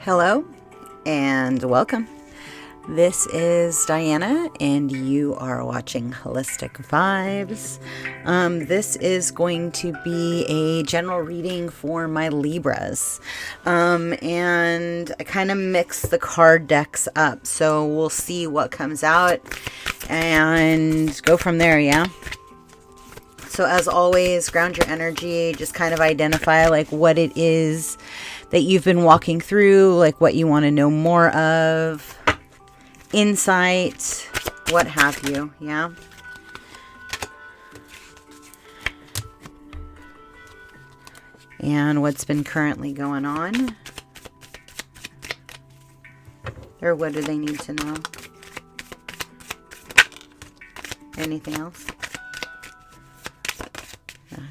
Hello and welcome. This is Diana and you are watching Holistic Vibes. This is going to be a general reading for my Libras. And I kind of mix the card decks up, so we'll see what comes out and go from there, yeah? So as always, ground your energy, just kind of identify like what it is that you've been walking through, like what you want to know more of, insight, what have you, yeah? And what's been currently going on, or what do they need to know? Anything else?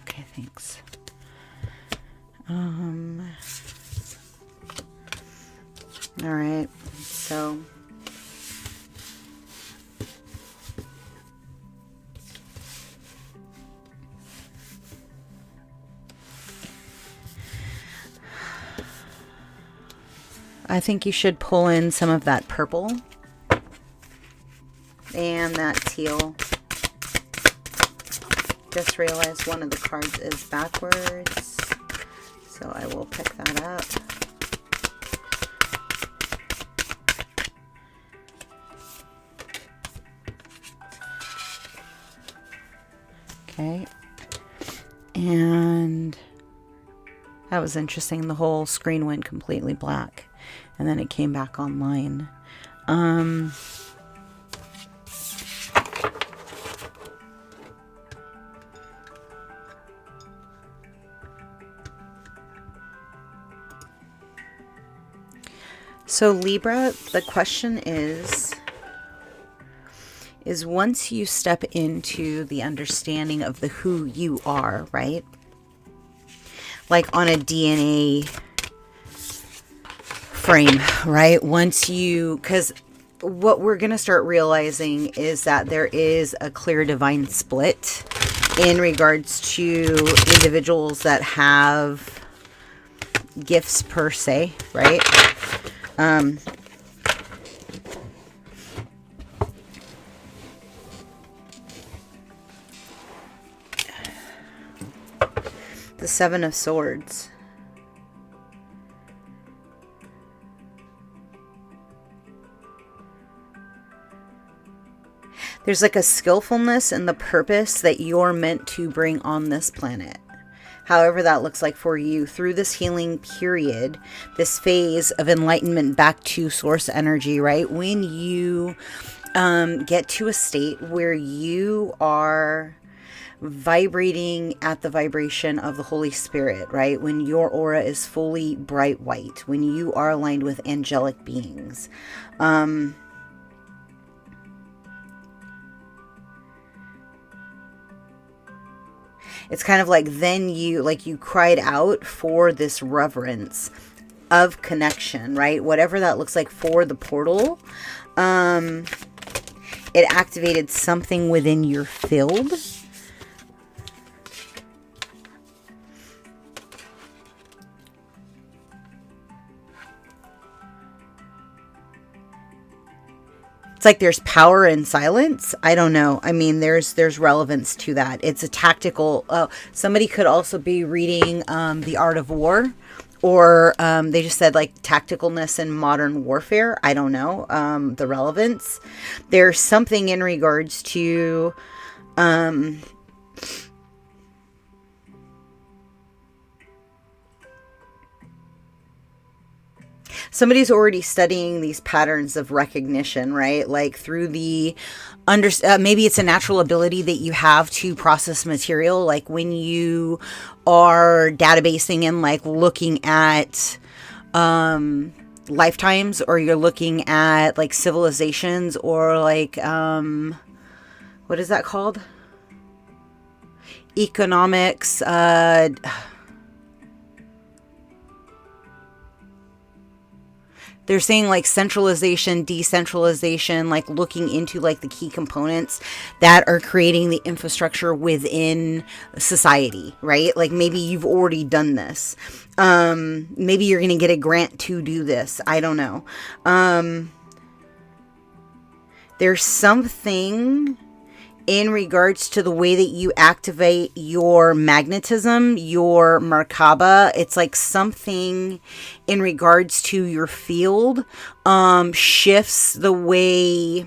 Okay, thanks. All right, so I think you should pull in some of that purple and that teal. Just realized one of the cards is backwards, so I will pick that up. Okay, and that was interesting. The whole screen went completely black and then it came back online. So Libra, the question is once you step into the understanding of the who you are, right? Like on a DNA frame, right? Once you, because what we're going to start realizing is that there is a clear divine split in regards to individuals that have gifts per se, right? The Seven of Swords. There's like a skillfulness in the purpose that you're meant to bring on this planet. However that looks like for you through this healing period, this phase of enlightenment back to source energy, right? When you get to a state where you are vibrating at the vibration of the Holy Spirit, right? When your aura is fully bright white, when you are aligned with angelic beings. It's kind of like then you cried out for this reverence of connection, right? Whatever that looks like for the portal. It activated something within your field. Like there's power in silence. I don't know. I mean, there's relevance to that. It's a tactical. Somebody could also be reading The Art of War, or they just said like tacticalness in modern warfare. I don't know the relevance. There's something in regards to somebody's already studying these patterns of recognition, right? Like through the maybe it's a natural ability that you have to process material. Like when you are databasing and like looking at lifetimes, or you're looking at like civilizations, or like what is that called? Economics. they're saying like centralization, decentralization, like looking into like the key components that are creating the infrastructure within society, right? Like maybe you've already done this. Maybe you're going to get a grant to do this. I don't know. There's something in regards to the way that you activate your magnetism, your Merkaba. It's like something in regards to your field shifts the way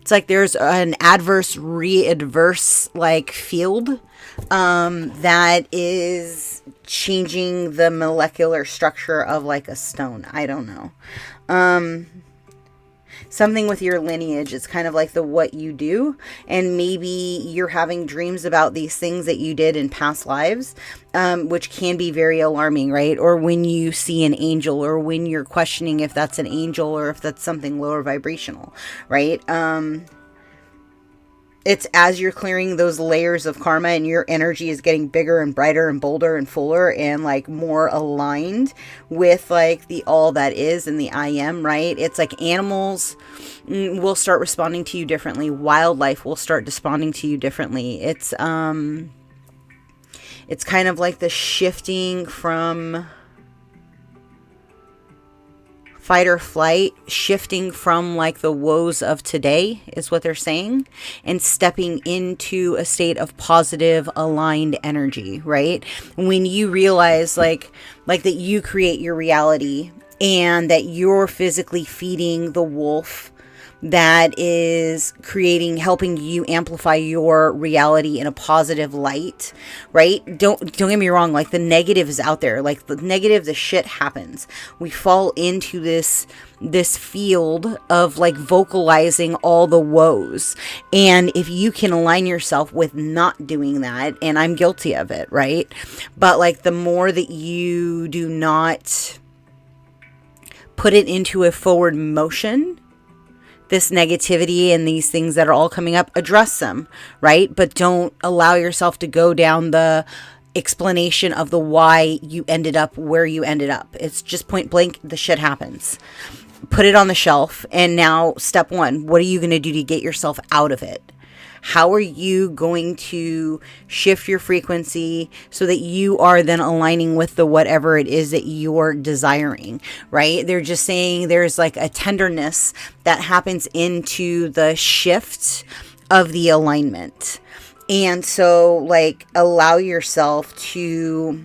it's like there's an adverse readverse like field that is changing the molecular structure of like a stone. I don't know. Something with your lineage. It's kind of like the what you do, and maybe you're having dreams about these things that you did in past lives, which can be very alarming, right? Or when you see an angel, or when you're questioning if that's an angel or if that's something lower vibrational, right? It's as you're clearing those layers of karma and your energy is getting bigger and brighter and bolder and fuller and like more aligned with like the all that is and the I am, right? It's like animals will start responding to you differently. Wildlife will start responding to you differently. It's kind of like the shifting from fight or flight, shifting from like the woes of today is what they're saying, and stepping into a state of positive aligned energy, right? When you realize like that you create your reality and that you're physically feeding the wolf that is helping you amplify your reality in a positive light, right? Don't get me wrong. Like the negative is out there, like the negative, the shit happens. We fall into this field of like vocalizing all the woes. And if you can align yourself with not doing that, and I'm guilty of it, right? But like the more that you do not put it into a forward motion, this negativity and these things that are all coming up, address them, right? But don't allow yourself to go down the explanation of the why you ended up where you ended up. It's just point blank, the shit happens. Put it on the shelf. And now step one, what are you going to do to get yourself out of it? How are you going to shift your frequency so that you are then aligning with the whatever it is that you're desiring, right? They're just saying there's like a tenderness that happens into the shift of the alignment. And so like allow yourself to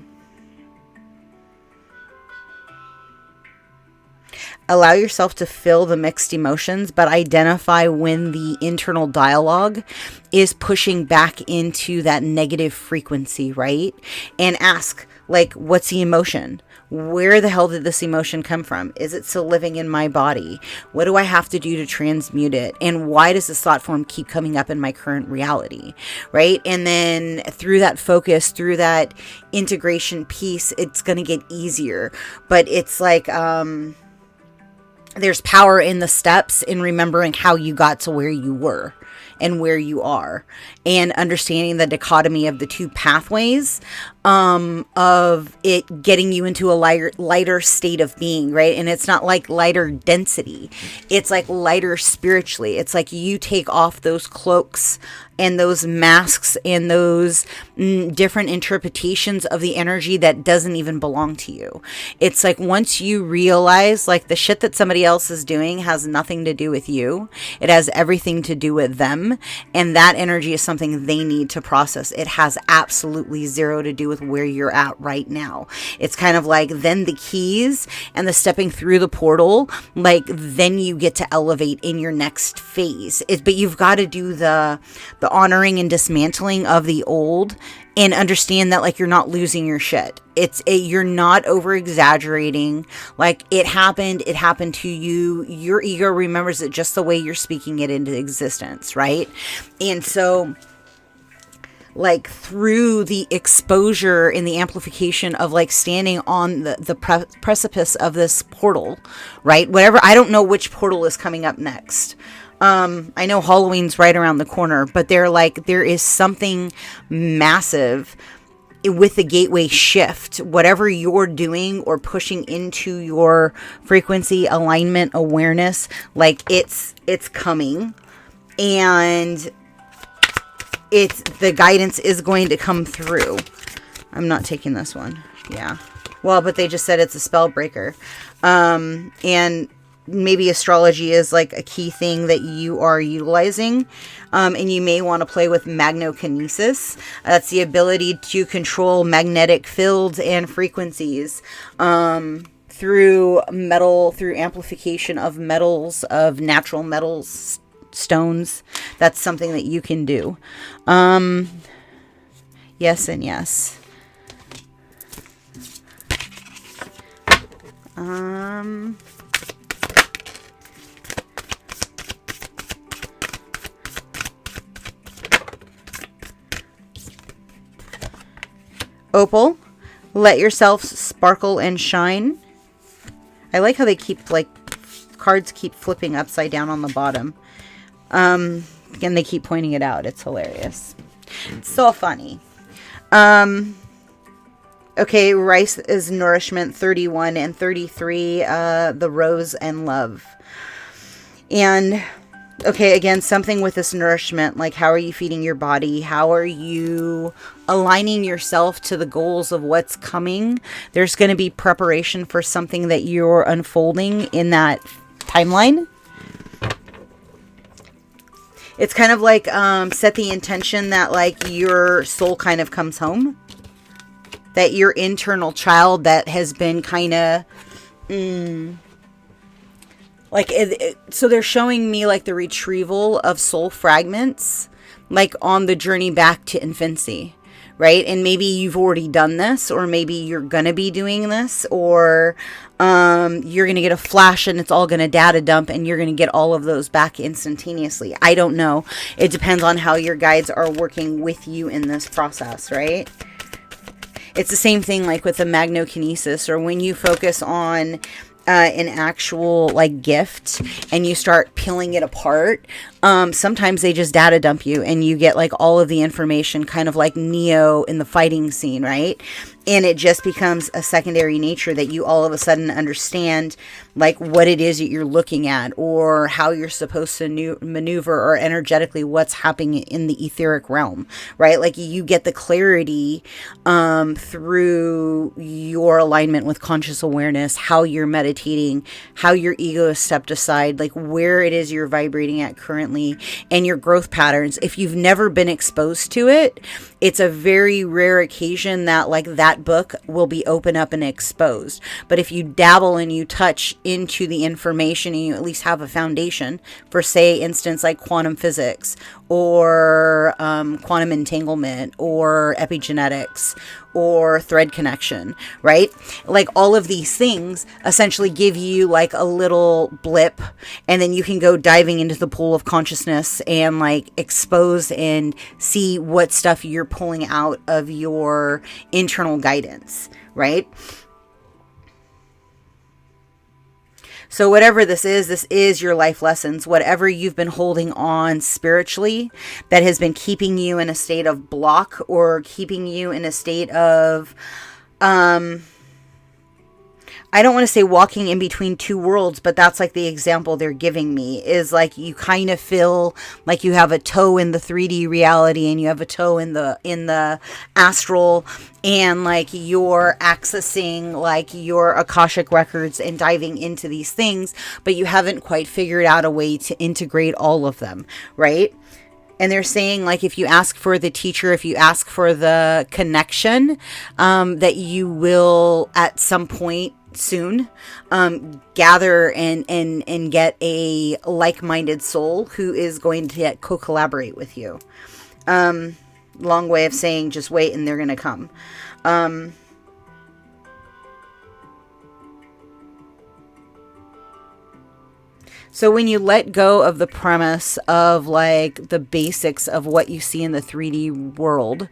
feel the mixed emotions, but identify when the internal dialogue is pushing back into that negative frequency, right? And ask, like, what's the emotion? Where the hell did this emotion come from? Is it still living in my body? What do I have to do to transmute it? And why does this thought form keep coming up in my current reality, right? And then through that focus, through that integration piece, it's going to get easier. But it's like, there's power in the steps, in remembering how you got to where you were and where you are, and understanding the dichotomy of the two pathways of it getting you into a lighter state of being, right? And it's not like lighter density. It's like lighter spiritually. It's like you take off those cloaks and those masks and those different interpretations of the energy that doesn't even belong to you. It's like once you realize like the shit that somebody else is doing has nothing to do with you. It has everything to do with them. And that energy is something they need to process. It has absolutely zero to do with where you're at right now. It's kind of like then the keys and the stepping through the portal, like then you get to elevate in your next phase. But you've got to do the honoring and dismantling of the old and understand that like you're not losing your shit. You're not over exaggerating. Like it happened to you. Your ego remembers it just the way you're speaking it into existence, right? And so like through the exposure and the amplification of like standing on the precipice of this portal, right? Whatever, I don't know which portal is coming up next. I know Halloween's right around the corner, but there is something massive with the gateway shift, whatever you're doing or pushing into your frequency, alignment, awareness, like it's coming, and the guidance is going to come through. I'm not taking this one. Yeah. Well, but they just said it's a spell breaker. And maybe astrology is like a key thing that you are utilizing. And you may want to play with magnokinesis. That's the ability to control magnetic fields and frequencies through amplification of metals, of natural metals, stones. That's something that you can do. Yes and yes. Opal, let yourself sparkle and shine. I like how they keep, like, cards keep flipping upside down on the bottom. And they keep pointing it out. It's hilarious. It's so funny. Okay, rice is nourishment, 31 and 33, the rose and love. And, okay, again, something with this nourishment, like how are you feeding your body? How are you aligning yourself to the goals of what's coming? There's going to be preparation for something that you're unfolding in that timeline. It's kind of like set the intention that like your soul kind of comes home. That your internal child that has been kind of like so they're showing me like the retrieval of soul fragments, like on the journey back to infancy, right? And maybe you've already done this, or maybe you're gonna be doing this, or you're gonna get a flash and it's all gonna data dump and you're gonna get all of those back instantaneously. I don't know. It depends on how your guides are working with you in this process, right? It's the same thing like with the magnokinesis, or when you focus on an actual like gift and you start peeling it apart. Sometimes they just data dump you and you get like all of the information, kind of like Neo in the fighting scene, right? And it just becomes a secondary nature that you all of a sudden understand like what it is that you're looking at, or how you're supposed to maneuver, or energetically what's happening in the etheric realm, right? Like you get the clarity through your alignment with conscious awareness, how you're meditating, how your ego is stepped aside, like where it is you're vibrating at currently, and your growth patterns. If you've never been exposed to it, it's a very rare occasion that like that book will be open up and exposed. But if you dabble and you touch into the information and you at least have a foundation for, say, instance, like quantum physics, or quantum entanglement, or epigenetics, or thread connection, right? Like all of these things essentially give you like a little blip, and then you can go diving into the pool of consciousness and like expose and see what stuff you're pulling out of your internal guidance, right? So whatever this is your life lessons. Whatever you've been holding on spiritually that has been keeping you in a state of block, or keeping you in a state of, I don't want to say walking in between two worlds, but that's like the example they're giving me, is like you kind of feel like you have a toe in the 3D reality and you have a toe in the astral, and like you're accessing like your Akashic records and diving into these things, but you haven't quite figured out a way to integrate all of them, right? And they're saying, like, if you ask for the teacher, if you ask for the connection, that you will at some point soon gather and get a like-minded soul who is going to co-collaborate with you. Long way of saying just wait and they're going to come. So when you let go of the premise of like the basics of what you see in the 3D world,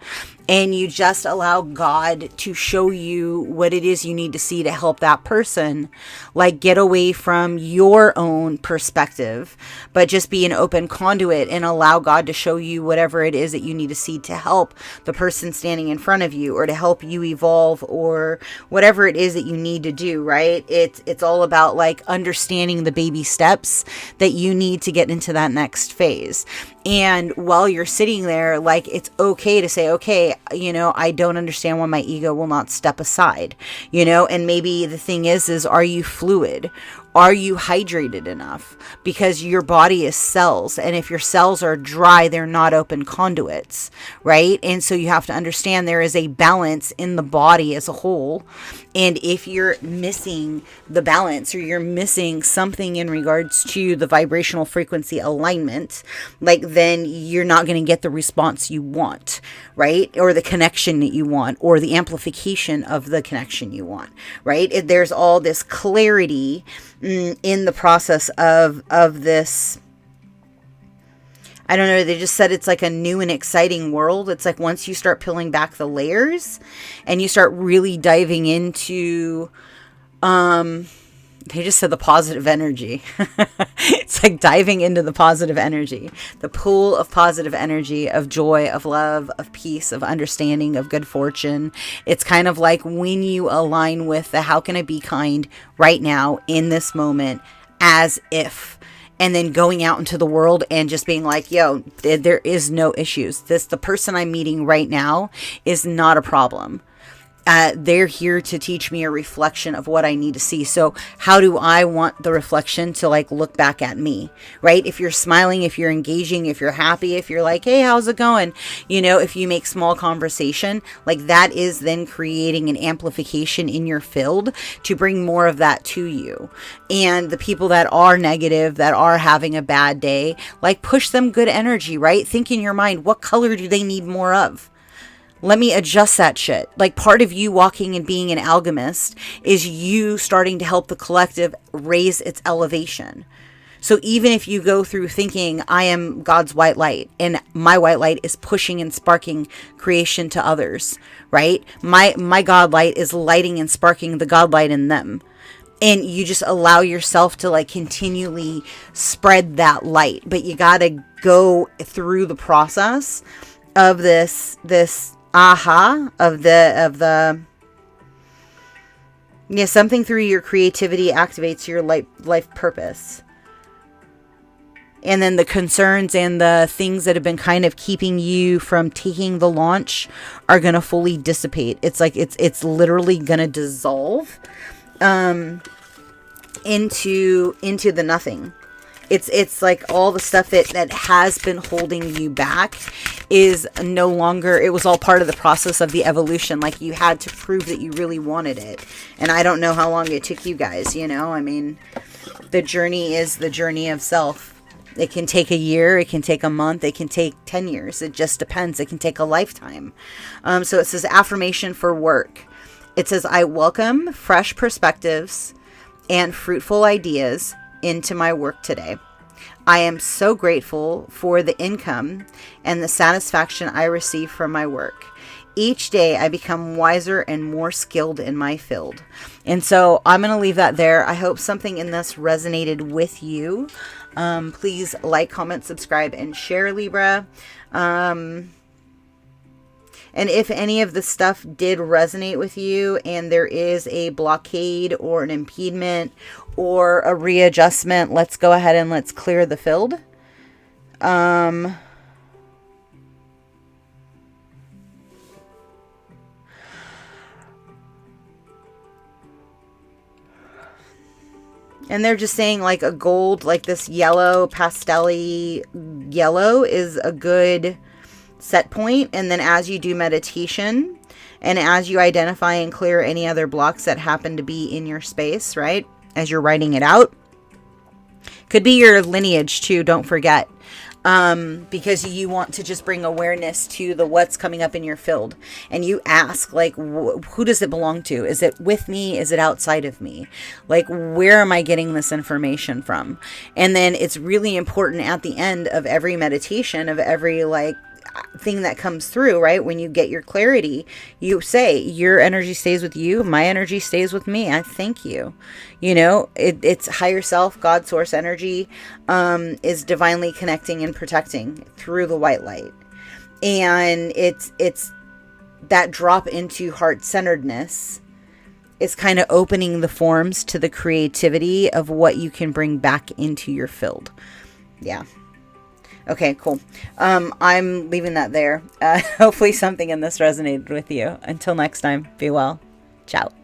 and you just allow God to show you what it is you need to see to help that person, like get away from your own perspective, but just be an open conduit and allow God to show you whatever it is that you need to see to help the person standing in front of you, or to help you evolve, or whatever it is that you need to do, right? It's all about like understanding the baby steps that you need to get into that next phase. And while you're sitting there, like, it's okay to say, okay, I don't understand why my ego will not step aside, and maybe the thing is are you fluid? Are you hydrated enough? Because your body is cells, and if your cells are dry, they're not open conduits, right? And so you have to understand there is a balance in the body as a whole. And if you're missing the balance, or you're missing something in regards to the vibrational frequency alignment, like, then you're not going to get the response you want, right? Or the connection that you want, or the amplification of the connection you want, right? There's all this clarity in the process of this. I don't know, they just said it's like a new and exciting world. It's like once you start peeling back the layers and you start really diving into, they just said the positive energy. It's like diving into the positive energy, the pool of positive energy, of joy, of love, of peace, of understanding, of good fortune. It's kind of like when you align with the how can I be kind right now in this moment, as if, and then going out into the world and just being like, yo, there is no issues. The person I'm meeting right now is not a problem. They're here to teach me a reflection of what I need to see. So how do I want the reflection to like look back at me, right? If you're smiling, if you're engaging, if you're happy, if you're like, hey, how's it going? If you make small conversation, like that is then creating an amplification in your field to bring more of that to you. And the people that are negative, that are having a bad day, like push them good energy, right? Think in your mind, what color do they need more of? Let me adjust that shit. Like, part of you walking and being an alchemist is you starting to help the collective raise its elevation. So even if you go through thinking, I am God's white light, and my white light is pushing and sparking creation to others, right? My God light is lighting and sparking the God light in them. And you just allow yourself to like continually spread that light. But you got to go through the process of this of the something through your creativity activates your life purpose. And then the concerns and the things that have been kind of keeping you from taking the launch are going to fully dissipate. It's like it's literally going to dissolve into the nothing. It's like all the stuff that has been holding you back is no longer, it was all part of the process of the evolution. Like, you had to prove that you really wanted it. And I don't know how long it took you guys, I mean, the journey is the journey of self. It can take a year, it can take a month, it can take 10 years. It just depends. It can take a lifetime. So it says affirmation for work. It says, I welcome fresh perspectives and fruitful ideas into my work today. I am so grateful for the income and the satisfaction I receive from my work. Each day I become wiser and more skilled in my field. And so I'm going to leave that there. I hope something in this resonated with you. Please like, comment, subscribe, and share, Libra. And if any of the stuff did resonate with you and there is a blockade or an impediment or a readjustment, let's go ahead and let's clear the field. And they're just saying like a gold, like this yellow, pastel-y yellow is a good set point. And then as you do meditation and as you identify and clear any other blocks that happen to be in your space, right? As you're writing it out, could be your lineage too. Don't forget, because you want to just bring awareness to the what's coming up in your field, and you ask like, who does it belong to? Is it with me? Is it outside of me? Like, where am I getting this information from? And then it's really important at the end of every meditation, of every like thing that comes through, right? When you get your clarity, you say, your energy stays with you, my energy stays with me. I thank you. You know, it's higher self, God source energy, is divinely connecting and protecting through the white light. And it's that drop into heart-centeredness is kind of opening the forms to the creativity of what you can bring back into your field. Yeah. Okay, cool. I'm leaving that there. Hopefully something in this resonated with you. Until next time, be well. Ciao.